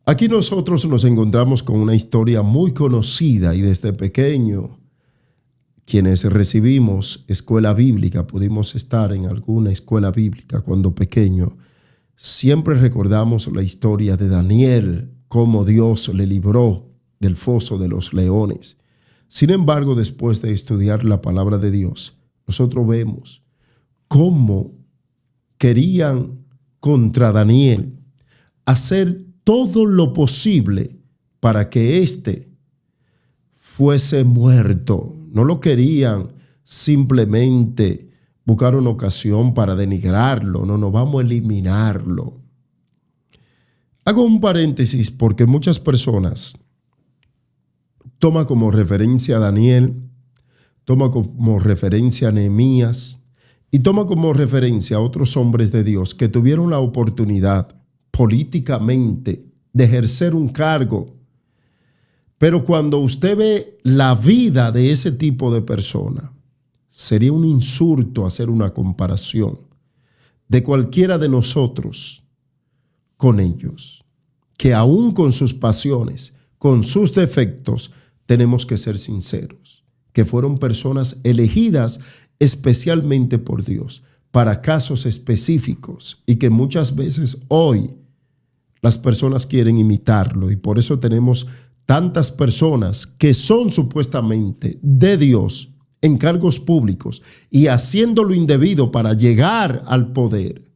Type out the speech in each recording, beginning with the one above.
Aquí nosotros nos encontramos con una historia muy conocida y desde pequeño, quienes recibimos escuela bíblica, pudimos estar en alguna escuela bíblica cuando pequeño, siempre recordamos la historia de Daniel, cómo Dios le libró del foso de los leones. Sin embargo, después de estudiar la palabra de Dios, nosotros vemos cómo querían contra Daniel hacer todo lo posible para que éste fuese muerto. No lo querían simplemente buscar una ocasión para denigrarlo. No, vamos a eliminarlo. Hago un paréntesis porque muchas personas toman como referencia a Daniel, toman como referencia a Nehemías y toman como referencia a otros hombres de Dios que tuvieron la oportunidad políticamente de ejercer un cargo. Pero cuando usted ve la vida de ese tipo de persona, sería un insulto hacer una comparación de cualquiera de nosotros con ellos, que aún con sus pasiones, con sus defectos, tenemos que ser sinceros, que fueron personas elegidas especialmente por Dios para casos específicos y que muchas veces hoy las personas quieren imitarlo y por eso tenemos tantas personas que son supuestamente de Dios en cargos públicos y haciendo lo indebido para llegar al poder,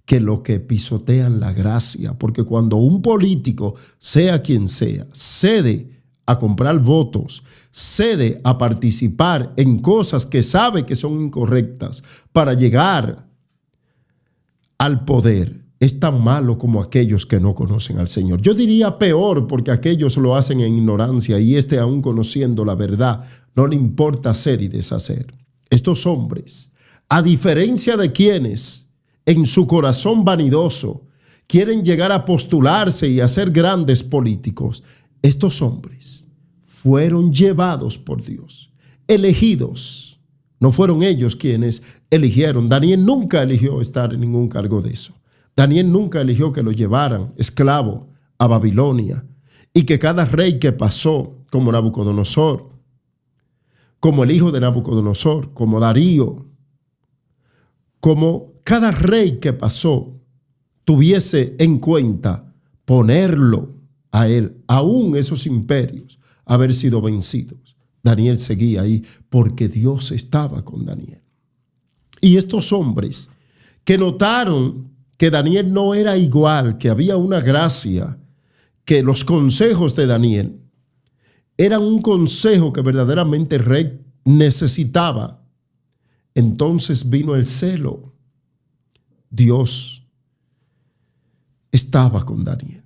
que lo que pisotean la gracia. Porque cuando un político, sea quien sea, cede a comprar votos, cede a participar en cosas que sabe que son incorrectas para llegar al poder, es tan malo como aquellos que no conocen al Señor. Yo diría peor, porque aquellos lo hacen en ignorancia y aún conociendo la verdad, no le importa hacer y deshacer. Estos hombres, a diferencia de quienes en su corazón vanidoso quieren llegar a postularse y a ser grandes políticos, estos hombres fueron llevados por Dios, elegidos. No fueron ellos quienes eligieron. Daniel nunca eligió estar en ningún cargo de eso. Daniel nunca eligió que lo llevaran esclavo a Babilonia y que cada rey que pasó, como Nabucodonosor, como el hijo de Nabucodonosor, como Darío, como cada rey que pasó, tuviese en cuenta ponerlo a él, aún esos imperios, haber sido vencidos. Daniel seguía ahí porque Dios estaba con Daniel. Y estos hombres que notaron que Daniel no era igual, que había una gracia, que los consejos de Daniel eran un consejo que verdaderamente el rey necesitaba. Entonces vino el celo. Dios estaba con Daniel.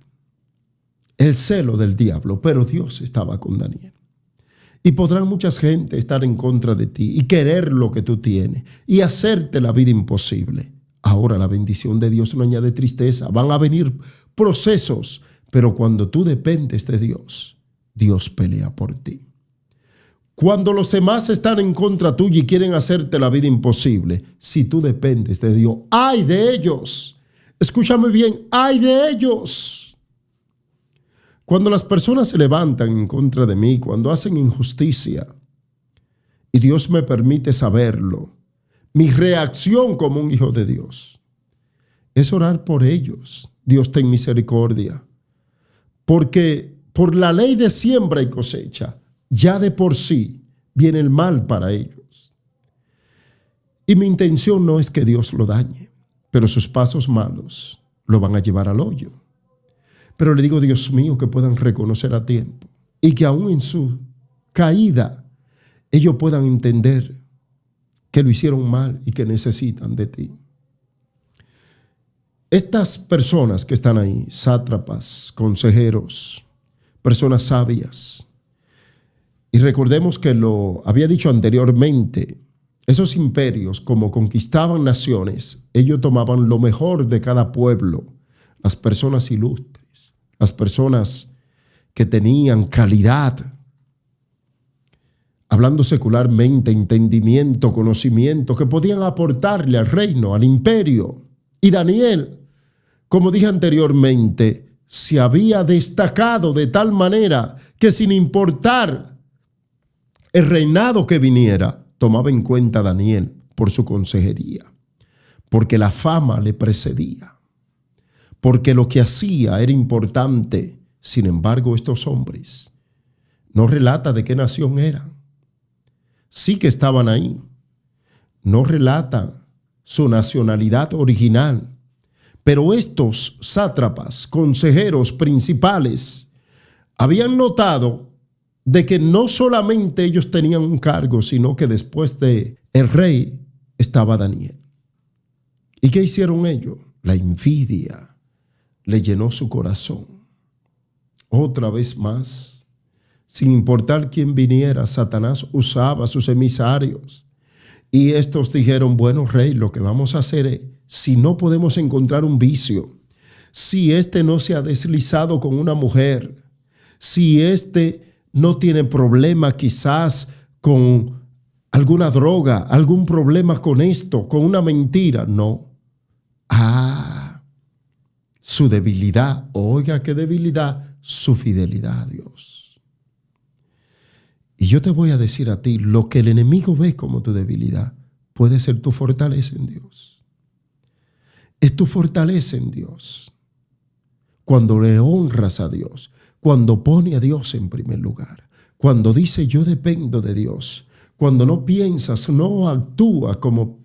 El celo del diablo, pero Dios estaba con Daniel. Y podrán mucha gente estar en contra de ti y querer lo que tú tienes y hacerte la vida imposible. Ahora la bendición de Dios no añade tristeza. Van a venir procesos, pero cuando tú dependes de Dios, Dios pelea por ti. Cuando los demás están en contra tuya y quieren hacerte la vida imposible, si tú dependes de Dios, ¡ay de ellos! Escúchame bien, ¡ay de ellos! Cuando las personas se levantan en contra de mí, cuando hacen injusticia, y Dios me permite saberlo, mi reacción como un hijo de Dios es orar por ellos. Dios ten misericordia. Porque por la ley de siembra y cosecha, ya de por sí viene el mal para ellos. Y mi intención no es que Dios lo dañe, pero sus pasos malos lo van a llevar al hoyo. Pero le digo, Dios mío, que puedan reconocer a tiempo y que aún en su caída ellos puedan entender que lo hicieron mal y que necesitan de ti. Estas personas que están ahí, sátrapas, consejeros, personas sabias, y recordemos que lo había dicho anteriormente, esos imperios, como conquistaban naciones, ellos tomaban lo mejor de cada pueblo, las personas ilustres, las personas que tenían calidad, hablando secularmente, entendimiento, conocimiento, que podían aportarle al reino, al imperio. Y Daniel, como dije anteriormente, se había destacado de tal manera que sin importar el reinado que viniera, tomaba en cuenta a Daniel por su consejería, porque la fama le precedía, porque lo que hacía era importante. Sin embargo, estos hombres no relata de qué nación eran. Sí que estaban ahí. No relata su nacionalidad original. Pero estos sátrapas, consejeros principales, habían notado de que no solamente ellos tenían un cargo, sino que después de el rey estaba Daniel. ¿Y qué hicieron ellos? La envidia le llenó su corazón. Otra vez más, sin importar quién viniera, Satanás usaba a sus emisarios. Y estos dijeron, bueno, rey, lo que vamos a hacer es, si no podemos encontrar un vicio, si este no se ha deslizado con una mujer, si este no tiene problema quizás con alguna droga, algún problema con esto, con una mentira, no. Su debilidad, oiga qué debilidad, su fidelidad a Dios. Y yo te voy a decir a ti, lo que el enemigo ve como tu debilidad puede ser tu fortaleza en Dios. Es tu fortaleza en Dios. Cuando le honras a Dios, cuando pone a Dios en primer lugar, cuando dice yo dependo de Dios, cuando no piensas, no actúa como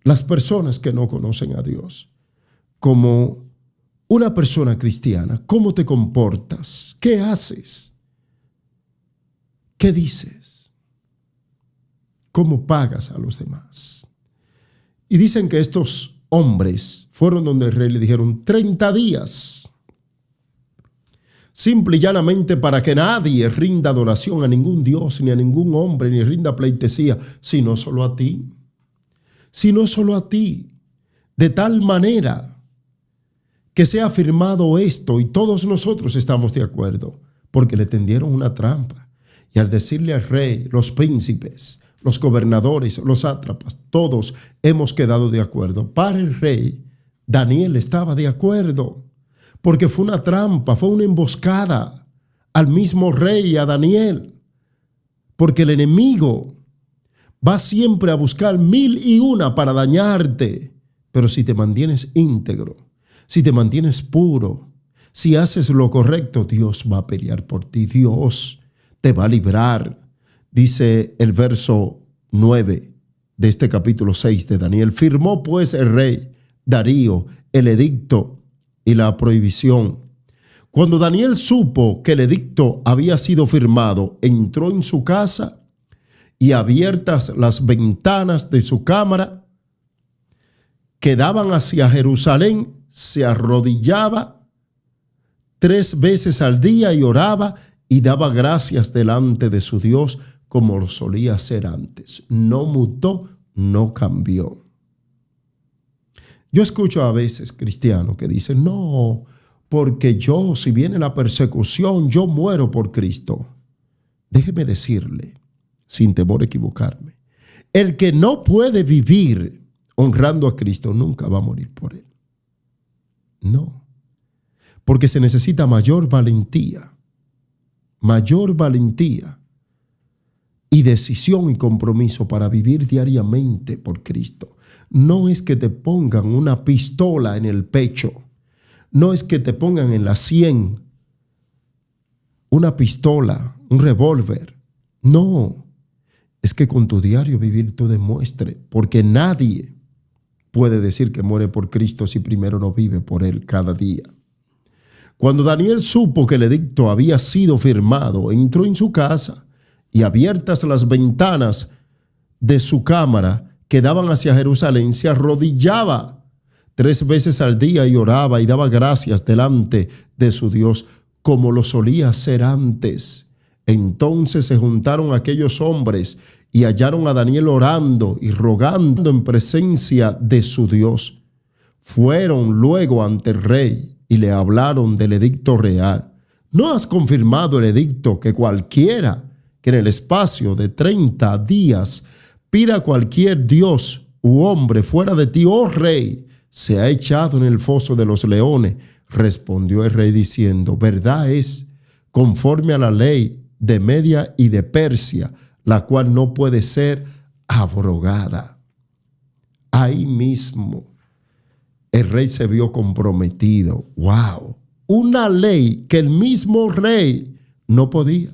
las personas que no conocen a Dios, como una persona cristiana. ¿Cómo te comportas? ¿Qué haces? ¿Qué dices? ¿Cómo pagas a los demás? Y dicen que estos hombres fueron donde el rey le dijeron 30 días. Simple y llanamente para que nadie rinda adoración a ningún Dios, ni a ningún hombre, ni rinda pleitesía, sino solo a ti. Sino solo a ti. De tal manera que sea afirmado esto, y todos nosotros estamos de acuerdo, porque le tendieron una trampa. Y al decirle al rey, los príncipes, los gobernadores, los sátrapas, todos hemos quedado de acuerdo. Para el rey, Daniel estaba de acuerdo, porque fue una trampa, fue una emboscada al mismo rey, a Daniel. Porque el enemigo va siempre a buscar 1001 para dañarte. Pero si te mantienes íntegro, si te mantienes puro, si haces lo correcto, Dios va a pelear por ti. Dios te va a librar. Dice el verso 9 de este capítulo 6 de Daniel. Firmó pues el rey Darío el edicto y la prohibición. Cuando Daniel supo que el edicto había sido firmado, entró en su casa y abiertas las ventanas de su cámara que daban hacia Jerusalén, se arrodillaba 3 veces al día y oraba y daba gracias delante de su Dios como lo solía hacer antes. No mutó, no cambió. Yo escucho a veces cristianos que dicen, no, porque yo, si viene la persecución, yo muero por Cristo. Déjeme decirle, sin temor a equivocarme, el que no puede vivir honrando a Cristo nunca va a morir por él. No, porque se necesita mayor valentía y decisión y compromiso para vivir diariamente por Cristo. No es que te pongan una pistola en el pecho, no es que te pongan en la 100 una pistola, un revólver. No, es que con tu diario vivir tú demuestres, porque nadie puede decir que muere por Cristo si primero no vive por él cada día. Cuando Daniel supo que el edicto había sido firmado, entró en su casa y abiertas las ventanas de su cámara que daban hacia Jerusalén, se arrodillaba 3 veces al día y oraba y daba gracias delante de su Dios como lo solía hacer antes. Entonces se juntaron aquellos hombres y hallaron a Daniel orando y rogando en presencia de su Dios. Fueron luego ante el rey y le hablaron del edicto real. ¿No has confirmado el edicto que cualquiera que en el espacio de 30 días pida a cualquier dios u hombre fuera de ti, oh rey, se ha echado en el foso de los leones? Respondió el rey diciendo: verdad es, conforme a la ley de Media y de Persia, la cual no puede ser abrogada. Ahí mismo el rey se vio comprometido. ¡Wow! Una ley que el mismo rey no podía.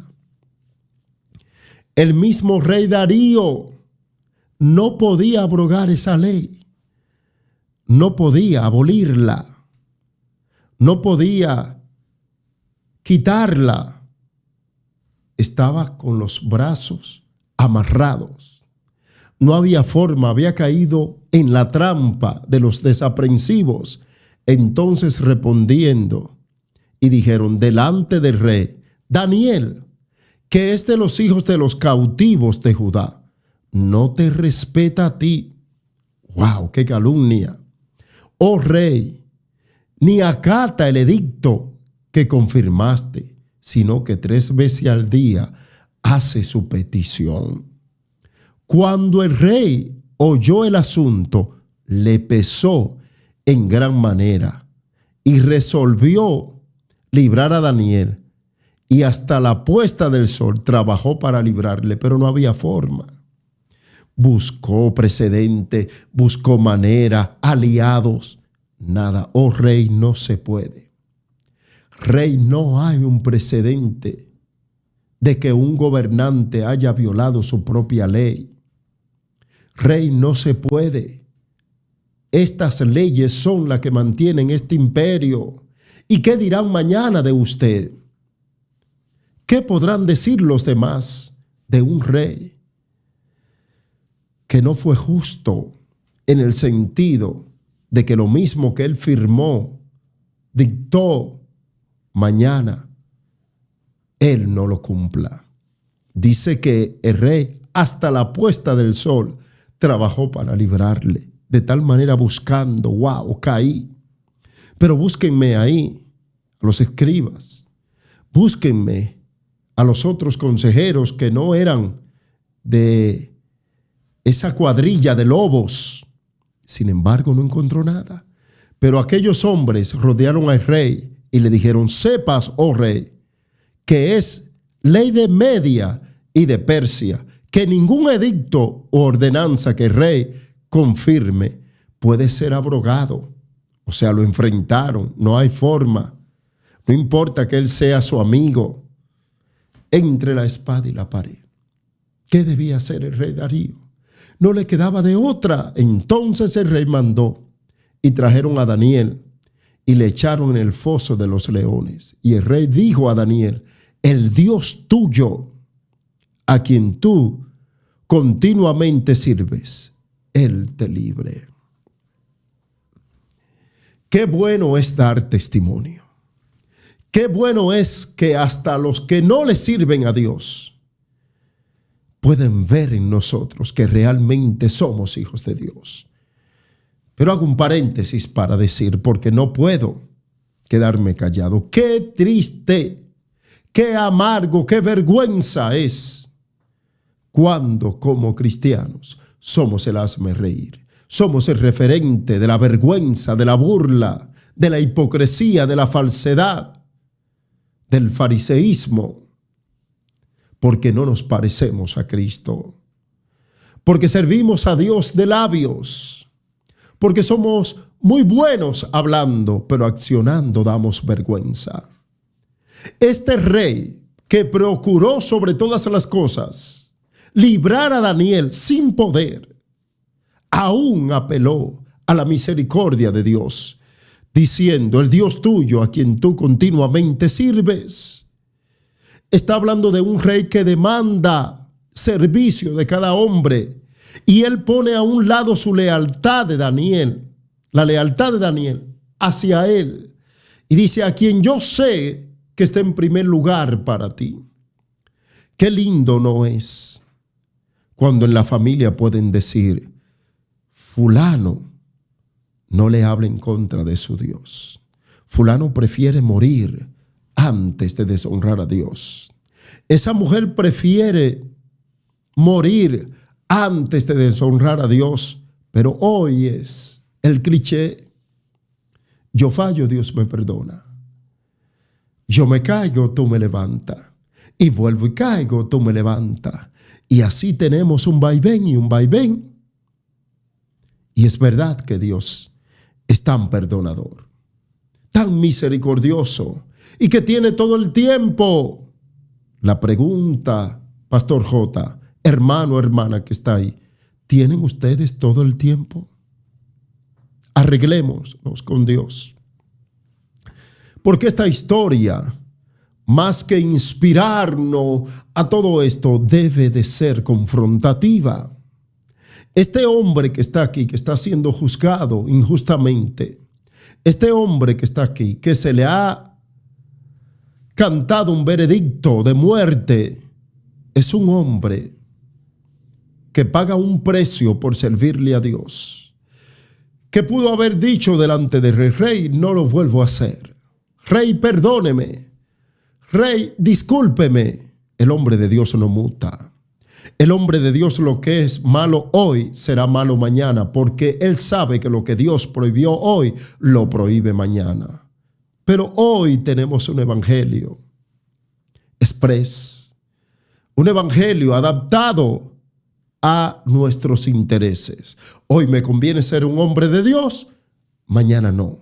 El mismo rey Darío no podía abrogar esa ley. No podía abolirla. No podía quitarla. Estaba con los brazos amarrados. No había forma, había caído en la trampa de los desaprensivos. Entonces respondiendo, y dijeron delante del rey: Daniel, que es de los hijos de los cautivos de Judá, no te respeta a ti. ¡Wow! ¡Qué calumnia! Oh rey, ni acata el edicto que confirmaste, sino que 3 veces al día hace su petición. Cuando el rey oyó el asunto, le pesó en gran manera y resolvió librar a Daniel, y hasta la puesta del sol trabajó para librarle, pero no había forma. Buscó precedente, buscó manera, aliados, nada. Oh rey, no se puede. Rey, no hay un precedente de que un gobernante haya violado su propia ley. Rey, no se puede. Estas leyes son las que mantienen este imperio. ¿Y qué dirán mañana de usted? ¿Qué podrán decir los demás de un rey que no fue justo en el sentido de que lo mismo que él firmó, dictó, mañana él no lo cumpla? Dice que el rey hasta la puesta del sol trabajó para librarle, de tal manera buscando. ¡Wow! Caí. Pero búsquenme ahí, a los escribas, búsquenme a los otros consejeros que no eran de esa cuadrilla de lobos. Sin embargo, no encontró nada. Pero aquellos hombres rodearon al rey y le dijeron: sepas, oh rey, que es ley de Media y de Persia, que ningún edicto o ordenanza que el rey confirme puede ser abrogado. O sea, lo enfrentaron, no hay forma. No importa que él sea su amigo. Entre la espada y la pared. ¿Qué debía hacer el rey Darío? No le quedaba de otra. Entonces el rey mandó y trajeron a Daniel y le echaron en el foso de los leones. Y el rey dijo a Daniel: el Dios tuyo, a quien tú continuamente sirves, él te libre. Qué bueno es dar testimonio. Qué bueno es que hasta los que no le sirven a Dios pueden ver en nosotros que realmente somos hijos de Dios. Pero hago un paréntesis para decir, porque no puedo quedarme callado, qué triste, qué amargo, qué vergüenza es cuando como cristianos somos el hazmerreír. Somos el referente de la vergüenza, de la burla, de la hipocresía, de la falsedad, del fariseísmo, porque no nos parecemos a Cristo, porque servimos a Dios de labios, porque somos muy buenos hablando, pero accionando damos vergüenza. Este rey que procuró sobre todas las cosas librar a Daniel sin poder, aún apeló a la misericordia de Dios, diciendo: el Dios tuyo, a quien tú continuamente sirves. Está hablando de un rey que demanda servicio de cada hombre, y él pone a un lado su lealtad de Daniel, la lealtad de Daniel hacia él, y dice: a quien yo sé que está en primer lugar para ti. Qué lindo no es cuando en la familia pueden decir: fulano no le habla en contra de su Dios. Fulano prefiere morir antes de deshonrar a Dios. Esa mujer prefiere morir antes de deshonrar a Dios. Pero hoy es el cliché. Yo fallo, Dios me perdona. Yo me caigo, tú me levantas. Y vuelvo y caigo, tú me levantas. Y así tenemos un vaivén y un vaivén. Y es verdad que Dios es tan perdonador, tan misericordioso y que tiene todo el tiempo. La pregunta, Pastor J, hermano, hermana que está ahí, ¿tienen ustedes todo el tiempo? Arreglémonos con Dios. Porque esta historia, más que inspirarnos a todo esto, debe de ser confrontativa. Este hombre que está aquí, que está siendo juzgado injustamente, este hombre que está aquí, que se le ha cantado un veredicto de muerte, es un hombre que paga un precio por servirle a Dios, que pudo haber dicho delante del rey, no lo vuelvo a hacer. Rey, perdóneme. Rey, discúlpeme. El hombre de Dios no muta. El hombre de Dios, lo que es malo hoy será malo mañana, porque él sabe que lo que Dios prohibió hoy lo prohíbe mañana. Pero hoy tenemos un evangelio express, un evangelio adaptado a nuestros intereses. Hoy me conviene ser un hombre de Dios, mañana no.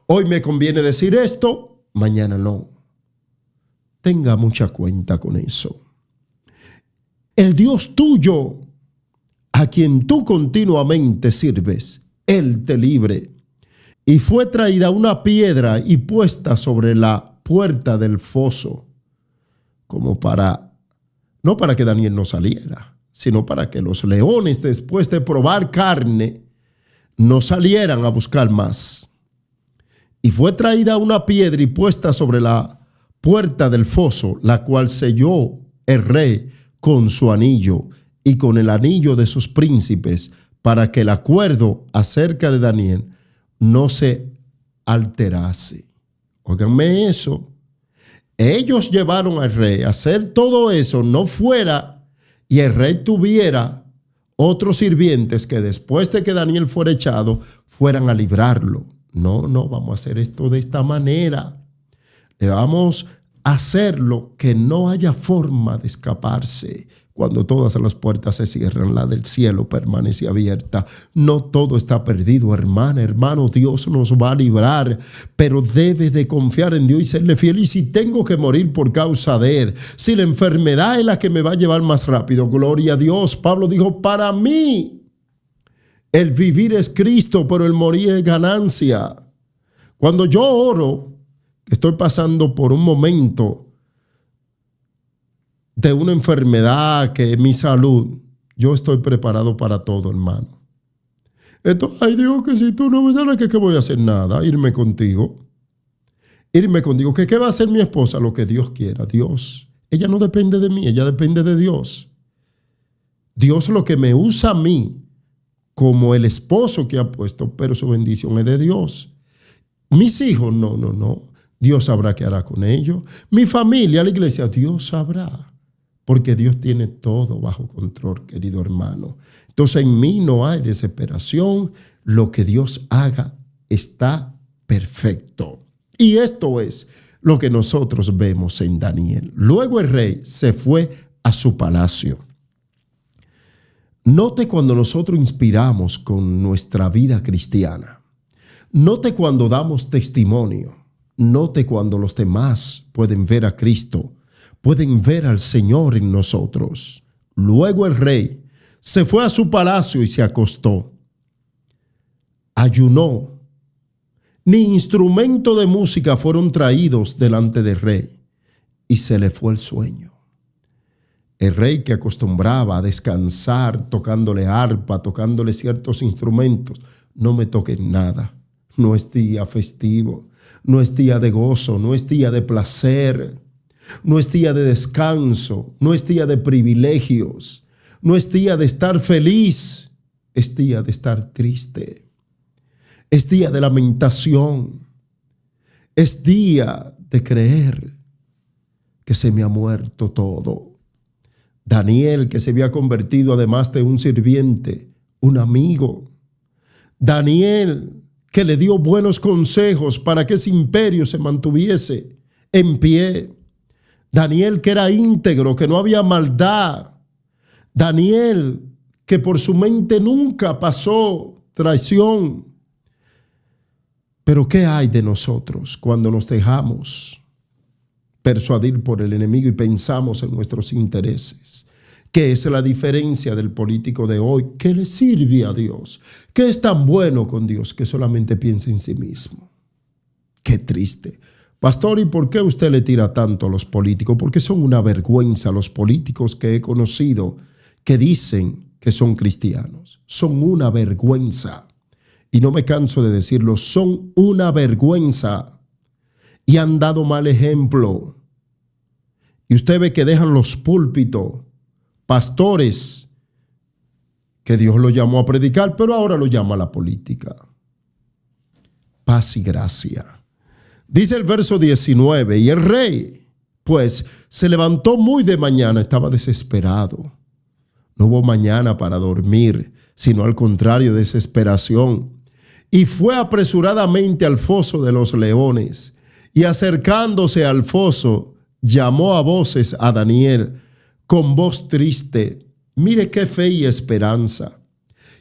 Hoy me conviene decir esto, mañana no. Tenga mucha cuenta con eso. El Dios tuyo, a quien tú continuamente sirves, Él te libre. Y fue traída una piedra y puesta sobre la puerta del foso, como no para que Daniel no saliera, sino para que los leones, después de probar carne, no salieran a buscar más. Y fue traída una piedra y puesta sobre la puerta del foso, la cual selló el rey con su anillo y con el anillo de sus príncipes, para que el acuerdo acerca de Daniel no se alterase. Óiganme eso. Ellos llevaron al rey a hacer todo eso, no fuera y el rey tuviera otros sirvientes que después de que Daniel fuera echado, fueran a librarlo. No, vamos a hacer esto de esta manera. Le vamos a hacerlo que no haya forma de escaparse. Cuando todas las puertas se cierran, la del cielo permanece abierta. No todo está perdido, hermana, hermano. Dios nos va a librar, pero debe de confiar en Dios y serle fiel. Y si tengo que morir por causa de Él, si la enfermedad es la que me va a llevar más rápido, gloria a Dios. Pablo dijo, para mí el vivir es Cristo, pero el morir es ganancia. Cuando yo oro, estoy pasando por un momento de una enfermedad que es mi salud, yo estoy preparado para todo, hermano. Entonces, ay Dios, que si tú no me sabes que voy a hacer nada, irme contigo. ¿Qué va a hacer mi esposa? Lo que Dios quiera. Dios, ella no depende de mí, ella depende de Dios. Dios lo que me usa a mí como el esposo que ha puesto, pero su bendición es de Dios. Mis hijos, no. Dios sabrá qué hará con ellos. Mi familia, la iglesia, Dios sabrá. Porque Dios tiene todo bajo control, querido hermano. Entonces en mí no hay desesperación. Lo que Dios haga está perfecto. Y esto es lo que nosotros vemos en Daniel. Luego el rey se fue a su palacio. Note cuando nosotros inspiramos con nuestra vida cristiana. Note cuando damos testimonio. Note cuando los demás pueden ver a Cristo, pueden ver al Señor en nosotros. Luego el rey se fue a su palacio y se acostó. Ayunó. Ni instrumento de música fueron traídos delante del rey y se le fue el sueño. El rey, que acostumbraba a descansar tocándole arpa, tocándole ciertos instrumentos, no me toquen nada. No es día festivo, no es día de gozo, no es día de placer, no es día de descanso, no es día de privilegios, no es día de estar feliz, es día de estar triste, es día de lamentación, es día de creer que se me ha muerto todo. Daniel, que se había convertido además de un sirviente, un amigo. Daniel, que le dio buenos consejos para que ese imperio se mantuviese en pie. Daniel, que era íntegro, que no había maldad. Daniel, que por su mente nunca pasó traición. Pero ¿qué hay de nosotros cuando nos dejamos persuadir por el enemigo y pensamos en nuestros intereses? ¿Qué es la diferencia del político de hoy? ¿Qué le sirve a Dios? ¿Qué es tan bueno con Dios que solamente piensa en sí mismo? Qué triste. Pastor, ¿y por qué usted le tira tanto a los políticos? Porque son una vergüenza los políticos que he conocido que dicen que son cristianos. Son una vergüenza. Y no me canso de decirlo, son una vergüenza. Y han dado mal ejemplo. Y usted ve que dejan los púlpitos, pastores, que Dios lo llamó a predicar, pero ahora lo llama a la política. Paz y gracia. Dice el verso 19, y el rey, pues, se levantó muy de mañana, estaba desesperado. No hubo mañana para dormir, sino al contrario, desesperación. Y fue apresuradamente al foso de los leones, y acercándose al foso, llamó a voces a Daniel con voz triste. Mire qué fe y esperanza.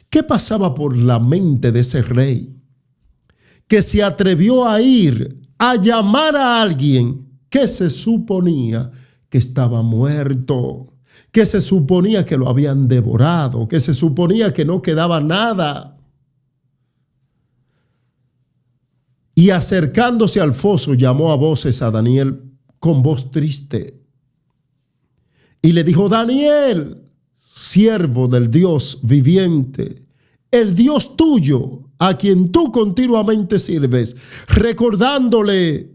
¿Qué pasaba por la mente de ese rey que se atrevió a ir a llamar a alguien que se suponía que estaba muerto, que se suponía que lo habían devorado, que se suponía que no quedaba nada? Y acercándose al foso, llamó a voces a Daniel con voz triste. Y le dijo: Daniel, siervo del Dios viviente, el Dios tuyo, a quien tú continuamente sirves, recordándole: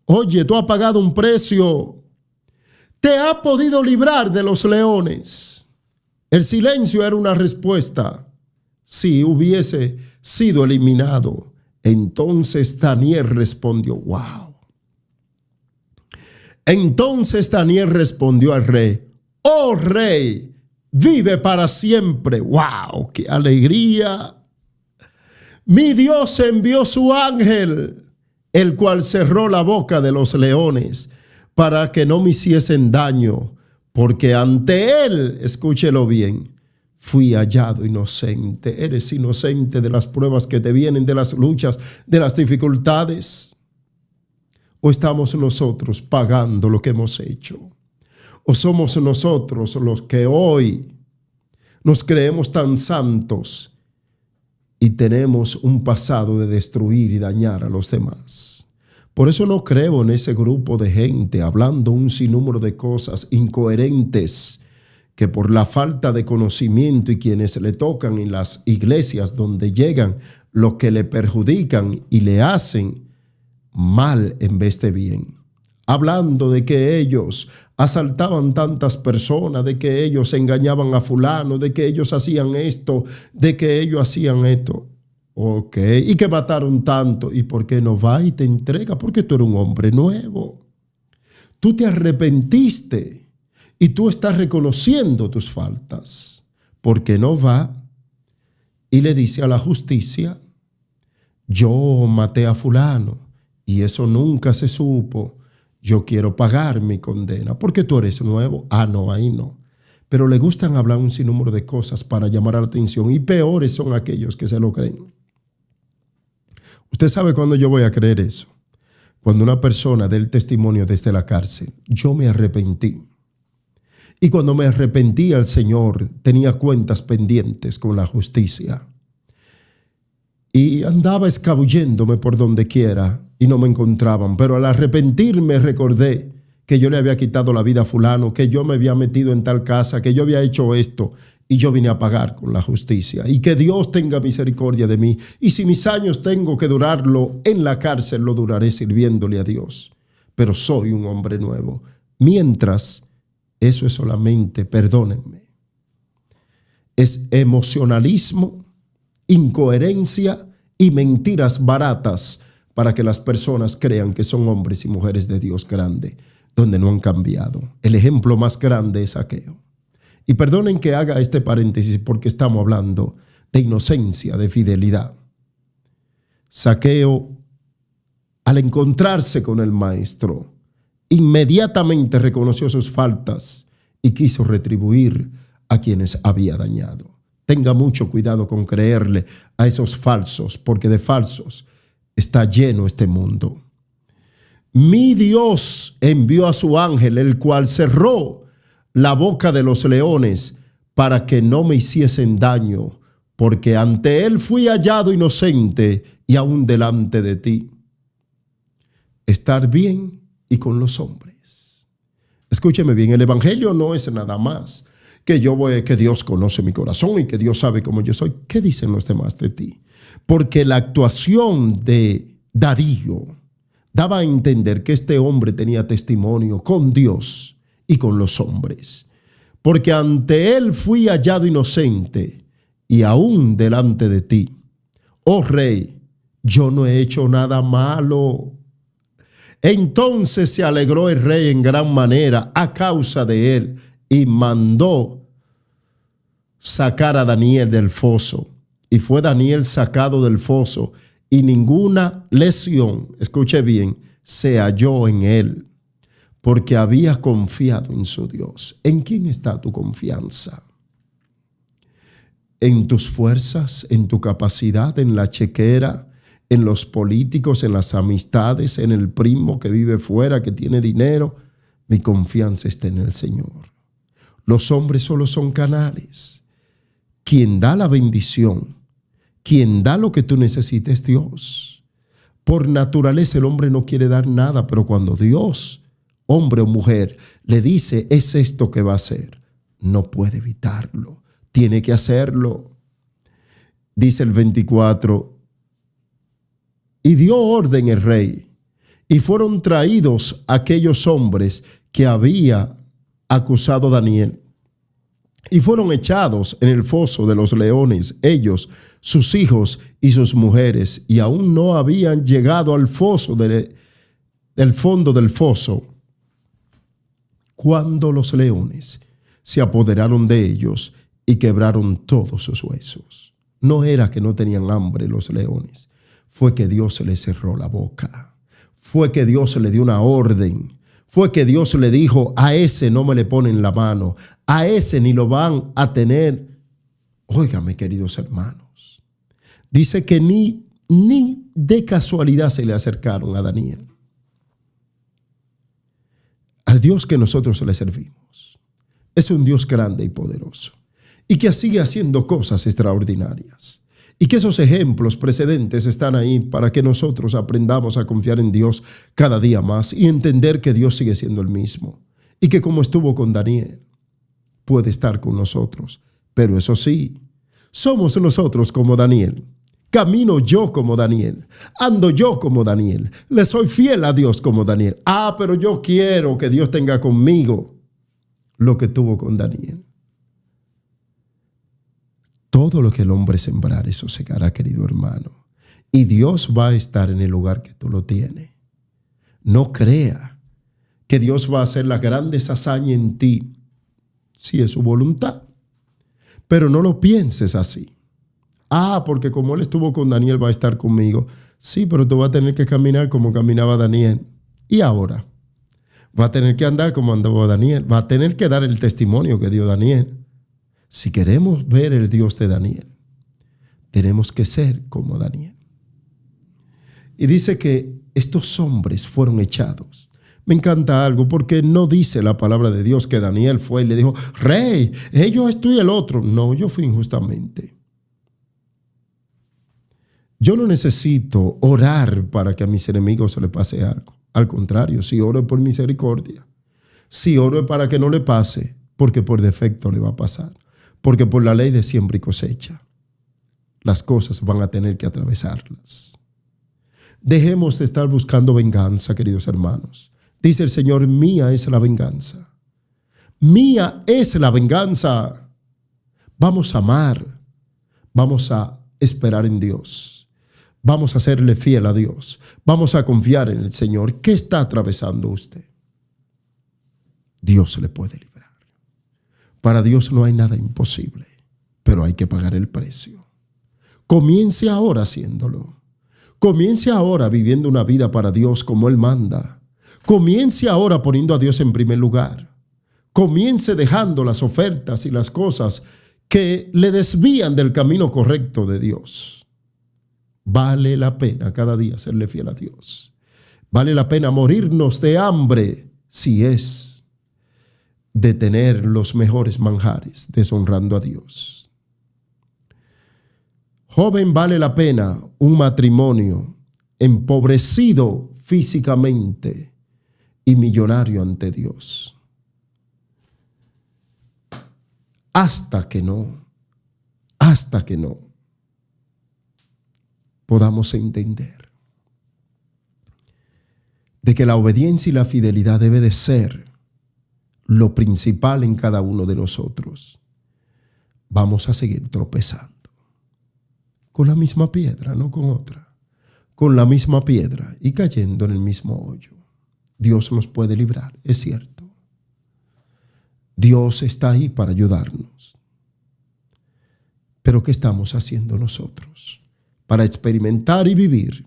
oye, tú has pagado un precio, te ha podido librar de los leones. El silencio era una respuesta. Si hubiese sido eliminado, entonces Daniel respondió: wow. Entonces Daniel respondió al rey: oh rey, vive para siempre. ¡Wow! ¡Qué alegría! Mi Dios envió su ángel, el cual cerró la boca de los leones para que no me hiciesen daño, porque ante él, escúchelo bien, fui hallado inocente. Eres inocente de las pruebas que te vienen, de las luchas, de las dificultades. ¿O estamos nosotros pagando lo que hemos hecho? ¿O somos nosotros los que hoy nos creemos tan santos y tenemos un pasado de destruir y dañar a los demás? Por eso no creo en ese grupo de gente hablando un sinnúmero de cosas incoherentes que por la falta de conocimiento y quienes le tocan en las iglesias donde llegan, lo que le perjudican y le hacen mal en vez de bien. Hablando de que ellos asaltaban tantas personas, de que ellos engañaban a fulano, de que ellos hacían esto, de que ellos hacían esto. Ok, y que mataron tanto. ¿Y por qué no va y te entrega? Porque tú eres un hombre nuevo. Tú te arrepentiste y tú estás reconociendo tus faltas. ¿Por qué no va y le dice a la justicia: yo maté a fulano y eso nunca se supo, yo quiero pagar mi condena? Porque tú eres nuevo. Ah, no, ahí no. Pero le gustan hablar un sinnúmero de cosas para llamar la atención, y peores son aquellos que se lo creen. Usted sabe cuándo yo voy a creer eso. Cuando una persona dé el testimonio desde la cárcel: yo me arrepentí. Y cuando me arrepentí, al Señor tenía cuentas pendientes con la justicia. Y andaba escabulléndome por donde quiera y no me encontraban. Pero al arrepentirme recordé que yo le había quitado la vida a fulano, que yo me había metido en tal casa, que yo había hecho esto y yo vine a pagar con la justicia. Y que Dios tenga misericordia de mí. Y si mis años tengo que durarlo en la cárcel, lo duraré sirviéndole a Dios. Pero soy un hombre nuevo. Mientras, eso es solamente, perdónenme, es emocionalismo, incoherencia y mentiras baratas para que las personas crean que son hombres y mujeres de Dios grande, donde no han cambiado. El ejemplo más grande es Zaqueo. Y perdonen que haga este paréntesis porque estamos hablando de inocencia, de fidelidad. Zaqueo, al encontrarse con el maestro, inmediatamente reconoció sus faltas y quiso retribuir a quienes había dañado. Tenga mucho cuidado con creerle a esos falsos, porque de falsos está lleno este mundo. Mi Dios envió a su ángel, el cual cerró la boca de los leones para que no me hiciesen daño, porque ante él fui hallado inocente y aún delante de ti. Estar bien y con los hombres. Escúcheme bien, el evangelio no es nada más que que Dios conoce mi corazón y que Dios sabe cómo yo soy. ¿Qué dicen los demás de ti? Porque la actuación de Darío daba a entender que este hombre tenía testimonio con Dios y con los hombres. Porque ante él fui hallado inocente y aún delante de ti. Oh rey, yo no he hecho nada malo. Entonces se alegró el rey en gran manera a causa de él y mandó sacar a Daniel del foso. Y fue Daniel sacado del foso y ninguna lesión, escuche bien, se halló en él, porque había confiado en su Dios. ¿En quién está tu confianza? ¿En tus fuerzas, en tu capacidad, en la chequera, en los políticos, en las amistades, en el primo que vive fuera, que tiene dinero? Mi confianza está en el Señor. Los hombres solo son canales. Quien da la bendición, quien da lo que tú necesites, es Dios. Por naturaleza el hombre no quiere dar nada, pero cuando Dios, hombre o mujer, le dice es esto que va a hacer, no puede evitarlo, tiene que hacerlo. Dice el 24, y dio orden el rey, y fueron traídos aquellos hombres que había acusado a Daniel, y fueron echados en el foso de los leones, ellos, sus hijos y sus mujeres, y aún no habían llegado al foso del fondo del foso, cuando los leones se apoderaron de ellos y quebraron todos sus huesos. No era que no tenían hambre los leones, fue que Dios se les cerró la boca, fue que Dios le dio una orden, fue que Dios le dijo, a ese no me le ponen la mano, a ese ni lo van a tener. Óigame, queridos hermanos, dice que ni de casualidad se le acercaron a Daniel. Al Dios que nosotros le servimos es un Dios grande y poderoso y que sigue haciendo cosas extraordinarias. Y que esos ejemplos precedentes están ahí para que nosotros aprendamos a confiar en Dios cada día más y entender que Dios sigue siendo el mismo. Y que como estuvo con Daniel, puede estar con nosotros. Pero eso sí, somos nosotros como Daniel. Camino yo como Daniel. Ando yo como Daniel. Le soy fiel a Dios como Daniel. Pero yo quiero que Dios tenga conmigo lo que tuvo con Daniel. Todo lo que el hombre sembrar, eso segará, querido hermano. Y Dios va a estar en el lugar que tú lo tienes. No crea que Dios va a hacer la grandes hazañas en ti, si es su voluntad. Pero no lo pienses así. Porque como él estuvo con Daniel, va a estar conmigo. Sí, pero tú vas a tener que caminar como caminaba Daniel. Y ahora, va a tener que andar como andaba Daniel. Va a tener que dar el testimonio que dio Daniel. Si queremos ver el Dios de Daniel, tenemos que ser como Daniel. Y dice que estos hombres fueron echados. Me encanta algo porque no dice la palabra de Dios que Daniel fue y le dijo, rey, yo esto y el otro. No, yo fui injustamente. Yo no necesito orar para que a mis enemigos se les pase algo. Al contrario, si oro por misericordia, si oro para que no le pase, porque por defecto le va a pasar. Porque por la ley de siembra y cosecha, las cosas van a tener que atravesarlas. Dejemos de estar buscando venganza, queridos hermanos. Dice el Señor, mía es la venganza. Mía es la venganza. Vamos a amar. Vamos a esperar en Dios. Vamos a serle fiel a Dios. Vamos a confiar en el Señor. ¿Qué está atravesando usted? Dios se le puede librar. Para Dios no hay nada imposible, pero hay que pagar el precio. Comience ahora haciéndolo. Comience ahora viviendo una vida para Dios como Él manda. Comience ahora poniendo a Dios en primer lugar. Comience dejando las ofertas y las cosas que le desvían del camino correcto de Dios. Vale la pena cada día serle fiel a Dios. Vale la pena morirnos de hambre si es de tener los mejores manjares, deshonrando a Dios. Joven, vale la pena un matrimonio empobrecido físicamente y millonario ante Dios. Hasta que no podamos entender de que la obediencia y la fidelidad debe de ser lo principal en cada uno de nosotros, vamos a seguir tropezando con la misma piedra, no con otra, con la misma piedra y cayendo en el mismo hoyo. Dios nos puede librar, es cierto. Dios está ahí para ayudarnos. Pero ¿qué estamos haciendo nosotros para experimentar y vivir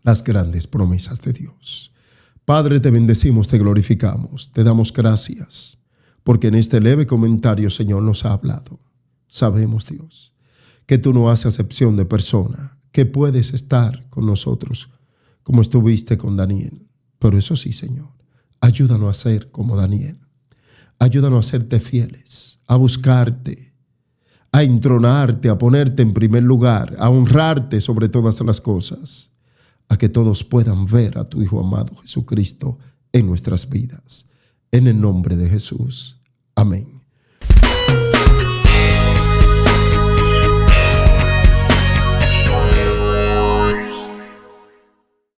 las grandes promesas de Dios? Padre, te bendecimos, te glorificamos, te damos gracias, porque en este leve comentario, Señor, nos ha hablado. Sabemos, Dios, que tú no haces acepción de persona, que puedes estar con nosotros como estuviste con Daniel. Pero eso sí, Señor, ayúdanos a ser como Daniel. Ayúdanos a serte fieles, a buscarte, a entronarte, a ponerte en primer lugar, a honrarte sobre todas las cosas, a que todos puedan ver a tu Hijo amado Jesucristo en nuestras vidas. En el nombre de Jesús. Amén.